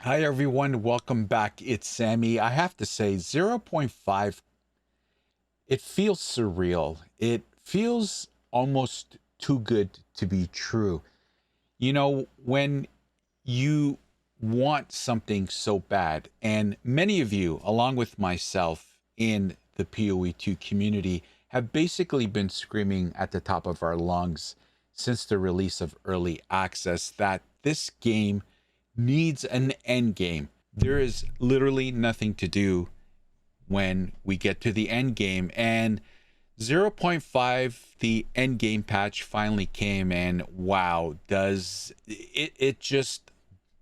Hi everyone, welcome back. It's Sammy. I have to say, zero point 0.5, it feels surreal. It feels almost too good to be true. When you want something so bad, and many of you, along with myself in the PoE2 community, have basically been screaming at the top of our lungs since the release of early access that this game needs an end game. There is literally nothing to do when we get to the end game. And zero point 0.5, the end game patch finally came, and wow, does it just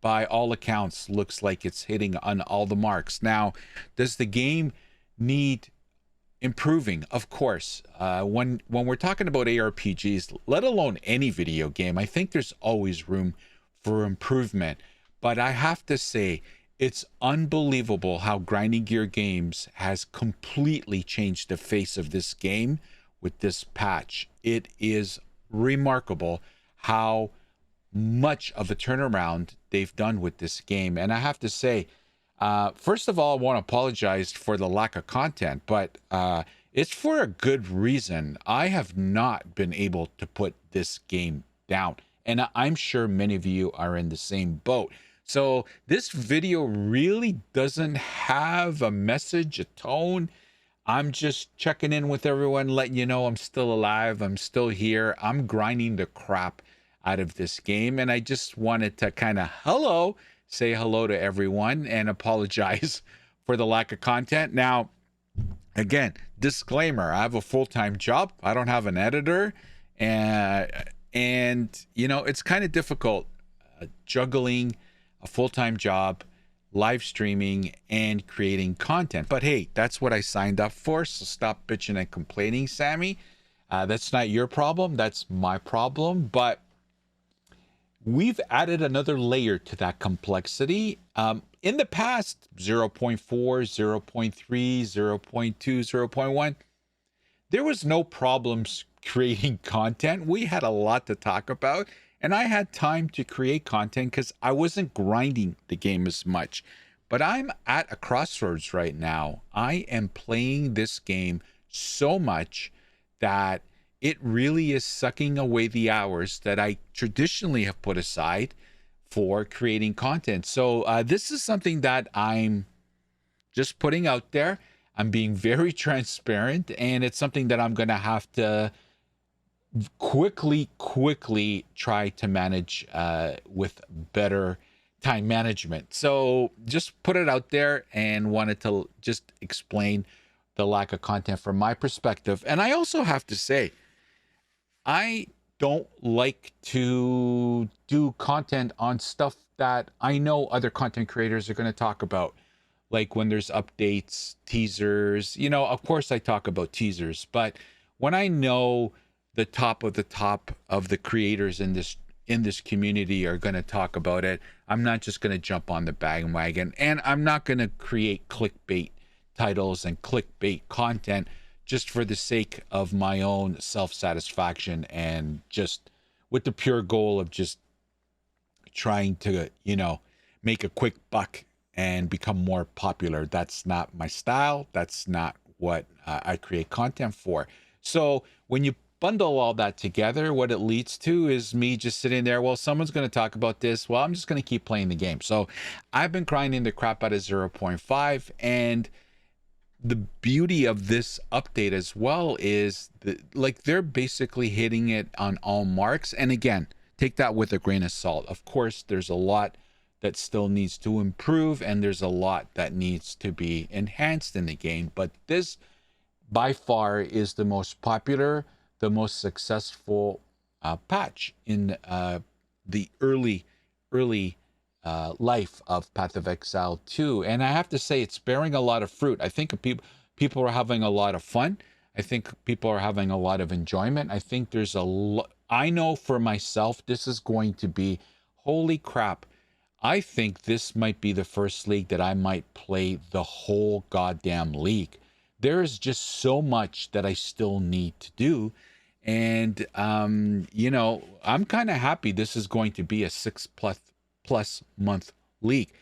by all accounts looks like it's hitting on all the marks. Now, does the game need improving? Of course. When we're talking about ARPGs, let alone any video game, I think there's always room for improvement. But I have to say, it's unbelievable how Grinding Gear Games has completely changed the face of this game with this patch. It is remarkable how much of a turnaround they've done with this game. And I have to say, first of all, I want to apologize for the lack of content, but it's for a good reason. I have not been able to put this game down, and I'm sure many of you are in the same boat. So this video really doesn't have a message, a tone. I'm just checking in with everyone, letting you know I'm still alive. I'm still here. I'm grinding the crap out of this game. And I just wanted to kind of say hello to everyone and apologize for the lack of content. Now, again, disclaimer, I have a full-time job. I don't have an editor. And it's kind of difficult juggling a full-time job, live streaming, and creating content. But hey, that's what I signed up for, so stop bitching and complaining, Sammy. That's not your problem, that's my problem. But we've added another layer to that complexity. In the past, 0.4, 0.3, 0.2, 0.1, there was no problems creating content. We had a lot to talk about, and I had time to create content because I wasn't grinding the game as much. But I'm at a crossroads right now. I am playing this game so much that it really is sucking away the hours that I traditionally have put aside for creating content. So this is something that I'm just putting out there. I'm being very transparent, and it's something that I'm going to have to quickly try to manage with better time management. So just put it out there and wanted to just explain the lack of content from my perspective. And I also have to say, I don't like to do content on stuff that I know other content creators are going to talk about. Like when there's updates, teasers, of course I talk about teasers, but when I know the top of the creators in this community are going to talk about it, I'm not just going to jump on the bandwagon, and I'm not going to create clickbait titles and clickbait content just for the sake of my own self-satisfaction and just with the pure goal of just trying to, make a quick buck and become more popular. That's not my style. That's not what I create content for. So when you bundle all that together, what it leads to is me just sitting there. Well, someone's going to talk about this. Well, I'm just going to keep playing the game. So I've been grinding the crap out of 0.5, and the beauty of this update as well is that, they're basically hitting it on all marks. And again, take that with a grain of salt. Of course, there's a lot that still needs to improve, and there's a lot that needs to be enhanced in the game. But this, by far, is the most popular, the most successful patch in the early life of Path of Exile 2. And I have to say, it's bearing a lot of fruit. I think people are having a lot of fun. I think people are having a lot of enjoyment. I think there's I know for myself, this is going to be, holy crap, I think this might be the first league that I might play the whole goddamn league. There is just so much that I still need to do. And, I'm kind of happy this is going to be a 6+ month league.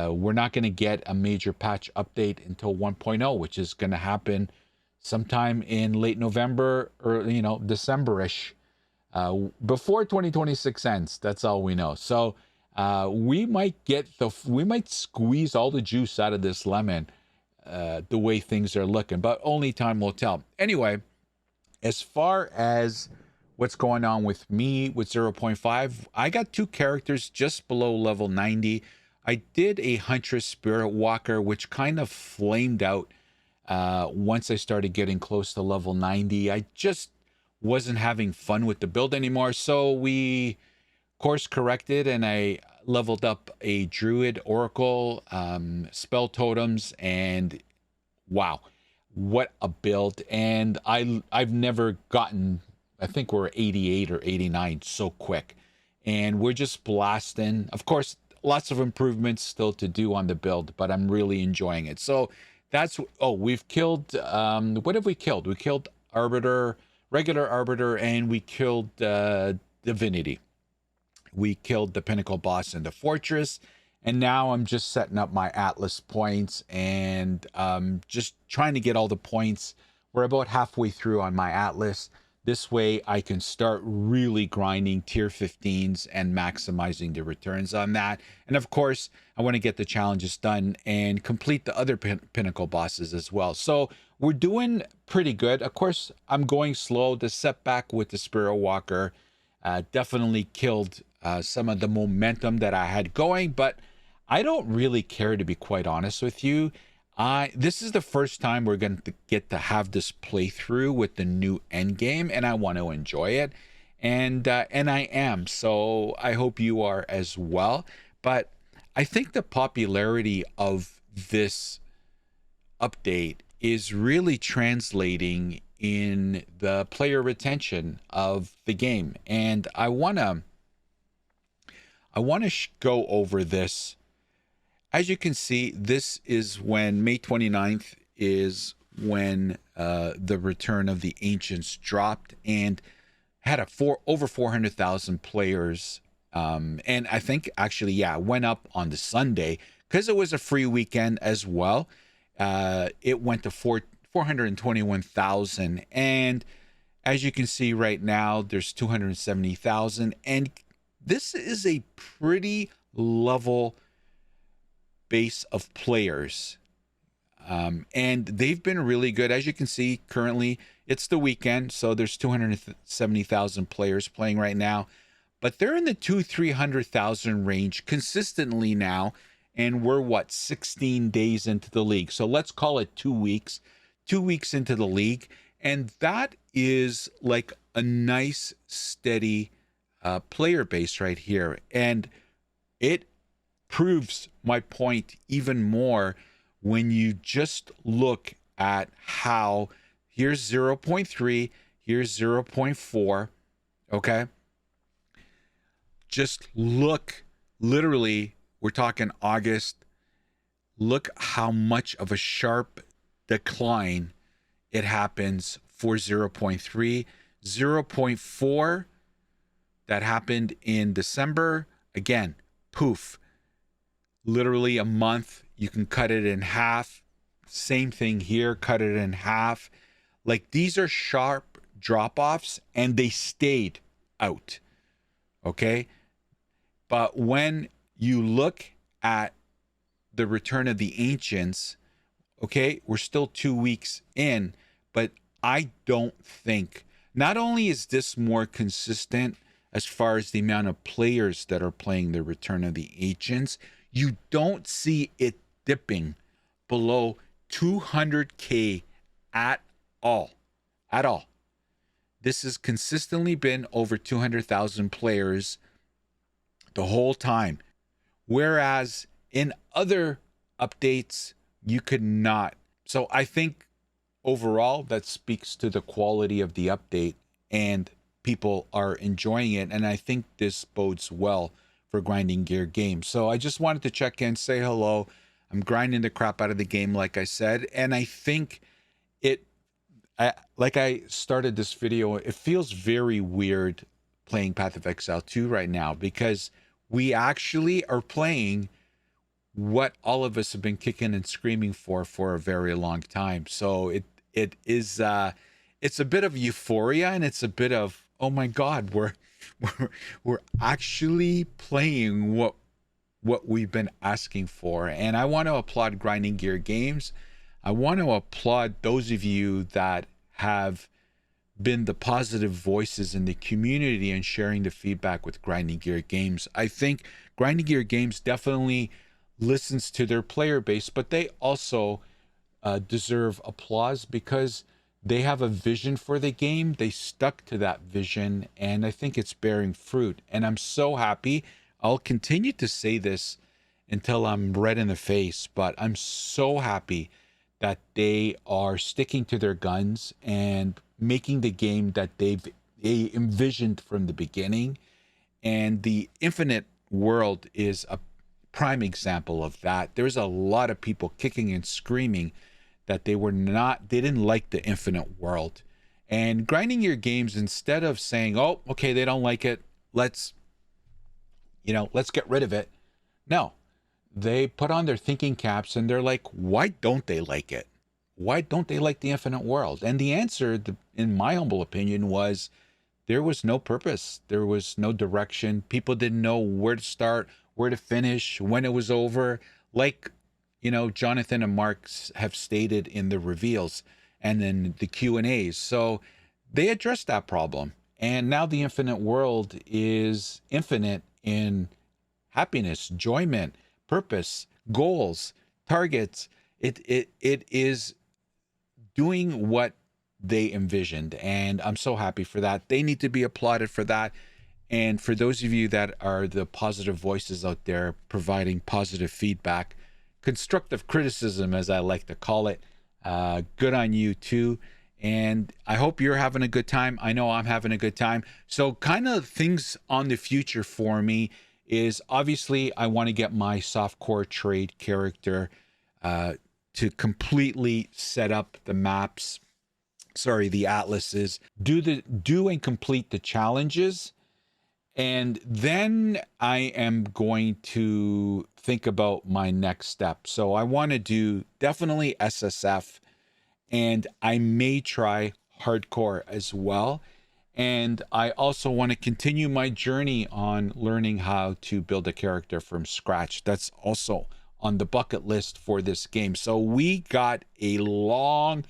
We're not going to get a major patch update until 1.0, which is going to happen sometime in late November or December-ish, before 2026 ends. That's all we know. So we might squeeze all the juice out of this lemon, the way things are looking, but only time will tell. Anyway, as far as what's going on with me with 0.5, I got 2 characters just below level 90. I did a Huntress Spirit Walker, which kind of flamed out once I started getting close to level 90. I just wasn't having fun with the build anymore, so we course corrected and I leveled up a Druid Oracle, spell totems, and wow, what a build. And I've never gotten, I think we're 88 or 89 so quick, and we're just blasting. Of course, lots of improvements still to do on the build, but I'm really enjoying it. So that's, oh, we've killed, what have we killed? We killed Arbiter, regular Arbiter, and we killed Divinity. We killed the Pinnacle boss in the Fortress, and now I'm just setting up my Atlas points and just trying to get all the points. We're about halfway through on my Atlas. This way I can start really grinding tier 15s and maximizing the returns on that. And of course, I want to get the challenges done and complete the other Pinnacle bosses as well. So we're doing pretty good. Of course, I'm going slow. The setback with the Spirit Walker definitely killed some of the momentum that I had going, but I don't really care, to be quite honest with you. This is the first time we're going to get to have this playthrough with the new end game, and I want to enjoy it, and I am. So I hope you are as well. But I think the popularity of this update is really translating in the player retention of the game, and I want to go over this. As you can see, this is when May 29th is when the Return of the Ancients dropped and had over 400,000 players. And I think actually, yeah, it went up on the Sunday because it was a free weekend as well. It went to 421,000. And as you can see right now, there's 270,000. And this is a pretty level base of players, and they've been really good. As you can see, currently it's the weekend, so there's 270,000 players playing right now, but they're in the 200,000-300,000 range consistently now, and we're 16 days into the league, so let's call it 2 weeks into the league, and that is like a nice steady player base right here. And it proves my point even more when you just look at how here's 0.3, here's 0.4. Okay, just look, literally, we're talking August. Look how much of a sharp decline it happens for 0.3, 0.4 that happened in December. Again, poof, literally a month. You can cut it in half. Same thing here, cut it in half. Like, these are sharp drop-offs, and they stayed out. Okay, but when you look at the Return of the Ancients, okay, we're still 2 weeks in, but I don't think, not only is this more consistent as far as the amount of players that are playing the Return of the Ancients, you don't see it dipping below 200K at all. At all. This has consistently been over 200,000 players the whole time. Whereas in other updates, you could not. So I think overall that speaks to the quality of the update, and people are enjoying it. And I think this bodes well for Grinding Gear games. So I just wanted to check in, say hello. I'm grinding the crap out of the game, like I said. And I think like I started this video, it feels very weird playing Path of Exile 2 right now, because we actually are playing what all of us have been kicking and screaming for a very long time. So it is it's a bit of euphoria, and it's a bit of, oh my God, we're we're actually playing what we've been asking for. And I want to applaud Grinding Gear Games. I want to applaud those of you that have been the positive voices in the community and sharing the feedback with Grinding Gear Games. I think Grinding Gear Games definitely listens to their player base, but they also deserve applause because they have a vision for the game. They stuck to that vision, and I think it's bearing fruit. And I'm so happy. I'll continue to say this until I'm red in the face, but I'm so happy that they are sticking to their guns and making the game that they envisioned from the beginning. And the Infinite world is a prime example of that. There's a lot of people kicking and screaming that they didn't like the Infinite world. And Grinding Your Games, instead of saying, oh, okay, they don't like it, let's get rid of it. No, they put on their thinking caps and they're like, why don't they like it? Why don't they like the Infinite world? And the answer, in my humble opinion, was there was no purpose. There was no direction. People didn't know where to start, where to finish, when it was over. Like, Jonathan and Mark have stated in the reveals and then the Q&As. So they addressed that problem. And now the Infinite world is infinite in happiness, enjoyment, purpose, goals, targets. It is doing what they envisioned, and I'm so happy for that. They need to be applauded for that. And for those of you that are the positive voices out there providing positive feedback, constructive criticism, as I like to call it, good on you too. And I hope you're having a good time. I know I'm having a good time. So kind of things on the future for me is, obviously I want to get my softcore trade character to completely set up the maps, the atlases, do and complete the challenges. And then I am going to think about my next step. So I want to do definitely SSF, and I may try hardcore as well. And I also want to continue my journey on learning how to build a character from scratch. That's also on the bucket list for this game. So we got a long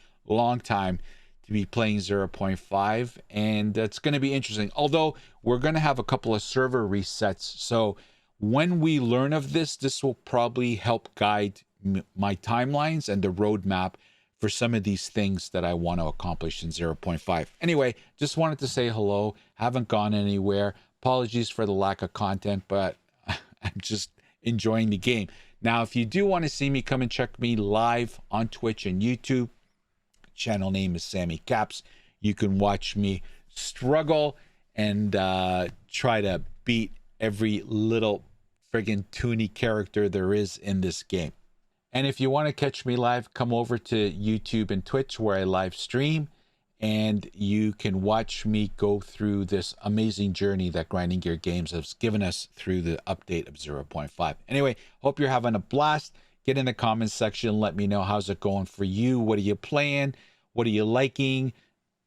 time to be playing 0.5, and that's going to be interesting. Although we're going to have a couple of server resets. So when we learn of this will probably help guide my timelines and the roadmap for some of these things that I want to accomplish in 0.5. Anyway, just wanted to say hello. Haven't gone anywhere. Apologies for the lack of content, but I'm just enjoying the game. Now, if you do want to see me, come and check me live on Twitch and YouTube. Channel name is SamyCaps. You can watch me struggle and try to beat every little friggin' toony character there is in this game. And if you want to catch me live, come over to YouTube and Twitch where I live stream, and you can watch me go through this amazing journey that Grinding Gear Games has given us through the update of 0.5. Anyway, hope you're having a blast. Get in the comments section. Let me know how's it going for you. What are you playing? What are you liking?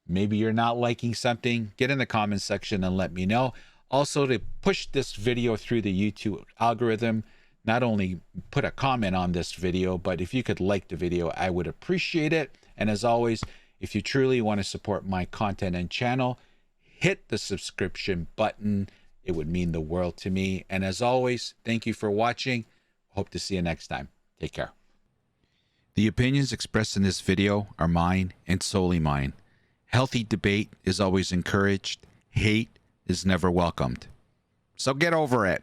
Maybe you're not liking something. Get in the comments section and let me know. Also, to push this video through the YouTube algorithm, not only put a comment on this video, but if you could like the video, I would appreciate it. And as always, if you truly want to support my content and channel, hit the subscription button. It would mean the world to me. And as always, thank you for watching. Hope to see you next time. Take care. The opinions expressed in this video are mine and solely mine. Healthy debate is always encouraged. Hate is never welcomed. So get over it.